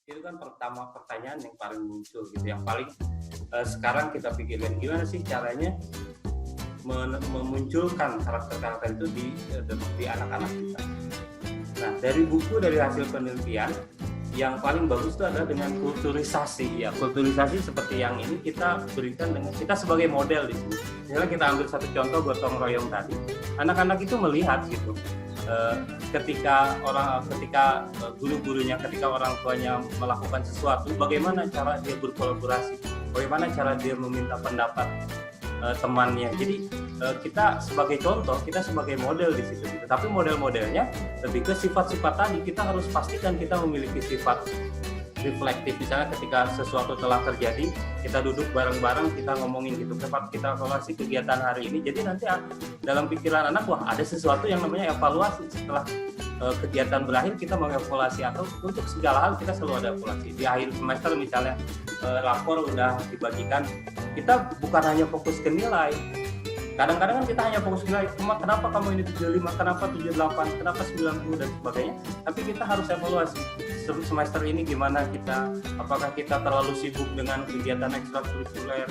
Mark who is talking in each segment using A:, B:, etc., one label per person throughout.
A: Itu kan pertama pertanyaan yang paling muncul gitu, yang paling sekarang kita pikirkan gimana sih caranya memunculkan karakter-karakter itu di anak-anak kita. Nah, dari buku, dari hasil penelitian, yang paling bagus itu adalah dengan kulturisasi. Ya, kulturisasi seperti yang ini kita berikan dengan kita sebagai model di sini. Misalnya kita ambil satu contoh gotong royong tadi, anak-anak itu melihat gitu. Ketika guru-gurunya, ketika orang tuanya melakukan sesuatu, bagaimana cara dia berkolaborasi, bagaimana cara dia meminta pendapat temannya. Jadi kita sebagai contoh, kita sebagai model di situ. Tapi model-modelnya lebih ke sifat-sifat tadi. Kita harus pastikan kita memiliki sifat reflektif. Misalnya ketika sesuatu telah terjadi, kita duduk bareng-bareng, kita ngomongin gitu, kita evaluasi kegiatan hari ini. Jadi nanti dalam pikiran anak, wah ada sesuatu yang namanya evaluasi. Setelah kegiatan berakhir, kita mengevaluasi, atau untuk segala hal kita selalu ada evaluasi. Di akhir semester misalnya rapor udah dibagikan, kita bukan hanya fokus ke nilai. Kadang-kadang kan kita hanya fokus ke nilai, kenapa kamu ini 75, kenapa 78, kenapa 90 dan sebagainya. Tapi kita harus evaluasi semester ini gimana kita, apakah kita terlalu sibuk dengan kegiatan ekstrakurikuler,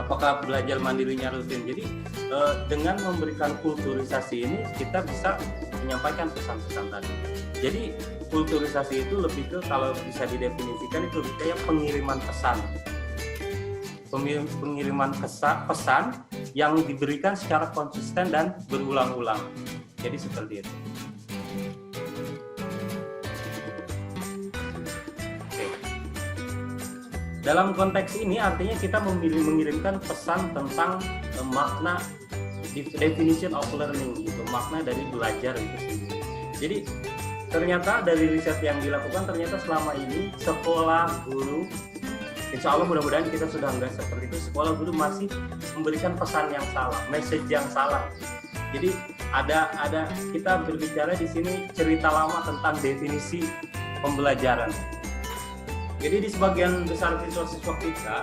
A: apakah belajar mandirinya rutin. Jadi dengan memberikan kulturisasi ini kita bisa menyampaikan pesan-pesan tadi. Jadi kulturisasi itu lebih ke, kalau bisa didefinisikan, itu lebih kayak pengiriman pesan. Pengiriman pesan yang diberikan secara konsisten dan berulang-ulang. Jadi seperti itu. Oke. Dalam konteks ini artinya kita mengirimkan pesan tentang makna, definition of learning gitu, makna dari belajar itu sendiri. Jadi ternyata dari riset yang dilakukan, ternyata selama ini sekolah, guru, insya Allah mudah-mudahan kita sudah enggak seperti itu, sekolah guru masih memberikan pesan yang salah, message yang salah. Jadi ada kita berbicara di sini cerita lama tentang definisi pembelajaran. Jadi di sebagian besar siswa-siswa kita,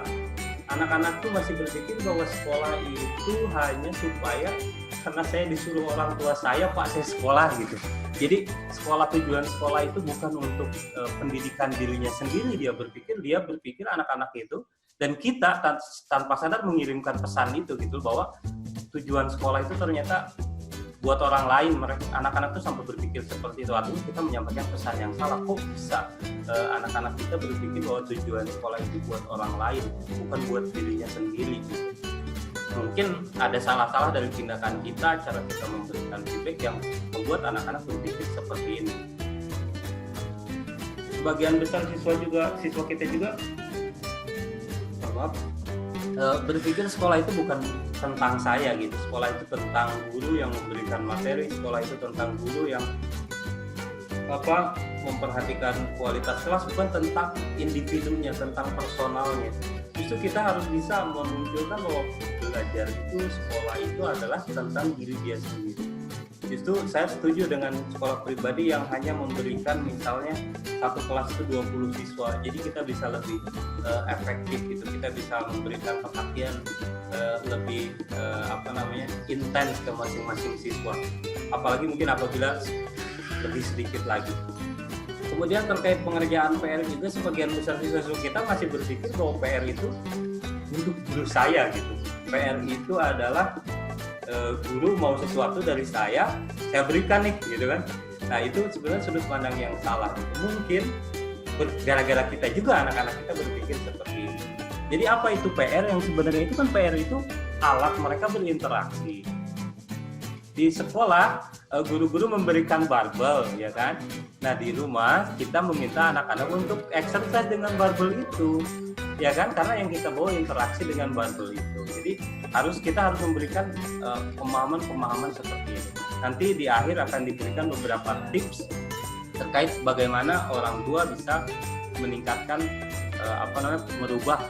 A: anak-anak tuh masih berpikir bahwa sekolah itu hanya supaya karena saya disuruh orang tua saya, Pak, saya sekolah gitu. Jadi tujuan sekolah itu bukan untuk pendidikan dirinya sendiri. Dia berpikir anak-anak itu, dan kita tanpa sadar mengirimkan pesan itu gitu, bahwa tujuan sekolah itu ternyata buat orang lain. Anak-anak tuh sampai berpikir seperti itu. Artinya kita menyampaikan pesan yang salah. Kok bisa anak-anak kita berpikir bahwa tujuan sekolah itu buat orang lain, bukan buat dirinya sendiri. Mungkin ada salah-salah dari tindakan kita, cara kita memberikan feedback yang membuat anak-anak berpikir seperti ini. Sebagian besar siswa kita juga berpikir sekolah itu bukan tentang saya gitu. Sekolah itu tentang guru yang memberikan materi, sekolah itu tentang guru yang memperhatikan kualitas kelas, bukan tentang individunya, tentang personalnya. Justru kita harus bisa memunculkan bahwa belajar itu, sekolah itu adalah tentang diri dia sendiri. Justru saya setuju dengan sekolah pribadi yang hanya memberikan misalnya satu kelas itu 20 siswa. Jadi kita bisa lebih efektif gitu. Kita bisa memberikan perhatian lebih intens ke masing-masing siswa. Apalagi mungkin apabila lebih sedikit lagi. Kemudian terkait pengerjaan PR juga, sebagian besar siswa kita masih berpikir bahwa PR itu untuk guru saya gitu. PR itu adalah guru mau sesuatu dari saya berikan nih gitu kan. Nah itu sebenarnya sudut pandang yang salah. Mungkin gara-gara kita juga, anak-anak kita berpikir seperti ini. Jadi apa itu PR? Yang sebenarnya itu kan PR itu alat mereka berinteraksi. Di sekolah guru-guru memberikan barbel, ya kan. Nah di rumah kita meminta anak-anak untuk exercise dengan barbel itu, ya kan, karena yang kita bawa interaksi dengan barbel itu. Jadi kita harus memberikan pemahaman seperti ini. Nanti di akhir akan diberikan beberapa tips terkait bagaimana orang tua bisa meningkatkan merubah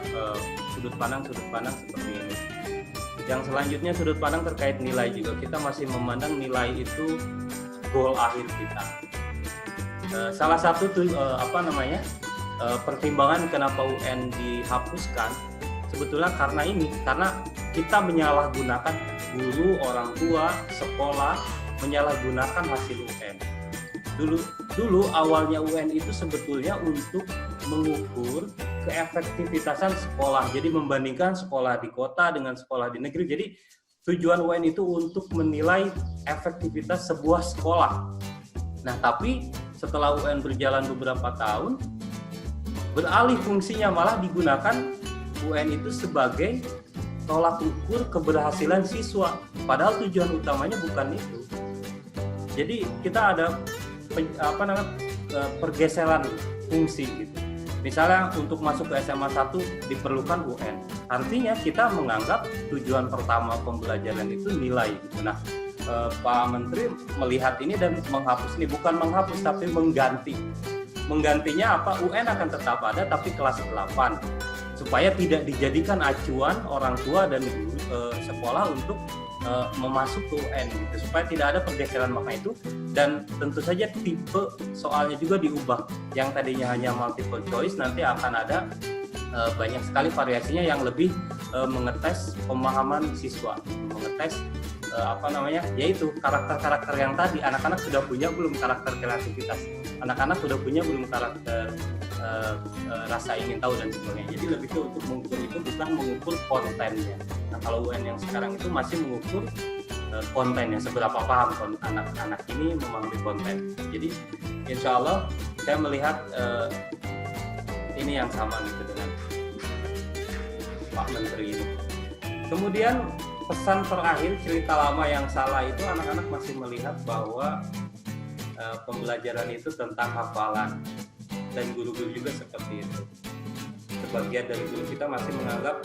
A: sudut pandang seperti ini. Yang selanjutnya sudut pandang terkait nilai juga. Kita masih memandang nilai itu goal akhir kita. Salah satu pertimbangan kenapa UN dihapuskan sebetulnya karena kita menyalahgunakan, guru, orang tua, sekolah menyalahgunakan hasil UN. Dulu awalnya UN itu sebetulnya untuk mengukur keefektivitasan sekolah. Jadi membandingkan sekolah di kota dengan sekolah di negeri. Jadi tujuan UN itu untuk menilai efektivitas sebuah sekolah. Nah, tapi setelah UN berjalan beberapa tahun, beralih fungsinya, malah digunakan UN itu sebagai tolak ukur keberhasilan siswa. Padahal tujuan utamanya bukan itu. Jadi kita ada pergeseran fungsi gitu. Misalnya untuk masuk ke SMA 1 diperlukan UN. Artinya kita menganggap tujuan pertama pembelajaran itu nilai gitu. Nah, Pak Menteri melihat ini dan menghapus ini, bukan menghapus tapi mengganti. Menggantinya apa? UN akan tetap ada tapi kelas 8. Supaya tidak dijadikan acuan orang tua dan sekolah untuk memasuk ke UN gitu, supaya tidak ada pergeseran makna itu. Dan tentu saja tipe soalnya juga diubah, yang tadinya hanya multiple choice nanti akan ada banyak sekali variasinya yang lebih mengetes pemahaman siswa, mengetes yaitu karakter-karakter yang tadi. Anak-anak sudah punya belum karakter kreativitas, anak-anak sudah punya belum karakter rasa ingin tahu dan sebagainya. Jadi lebih ke untuk mengukur itu, bukan mengukur kontennya. Nah, kalau UN yang sekarang itu masih mengukur kontennya, seberapa paham anak-anak ini memahami konten. Jadi insya Allah saya melihat ini yang sama gitu dengan Pak Menteri ini. Kemudian pesan terakhir, cerita lama yang salah itu, anak-anak masih melihat bahwa pembelajaran itu tentang hafalan, dan guru-guru juga seperti itu. Sebagian dari guru kita masih menganggap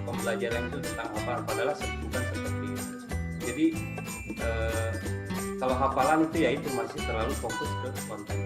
A: pembelajaran itu tentang hafalan, padahal bukan seperti itu. Jadi kalau hafalan itu ya itu masih terlalu fokus ke konten.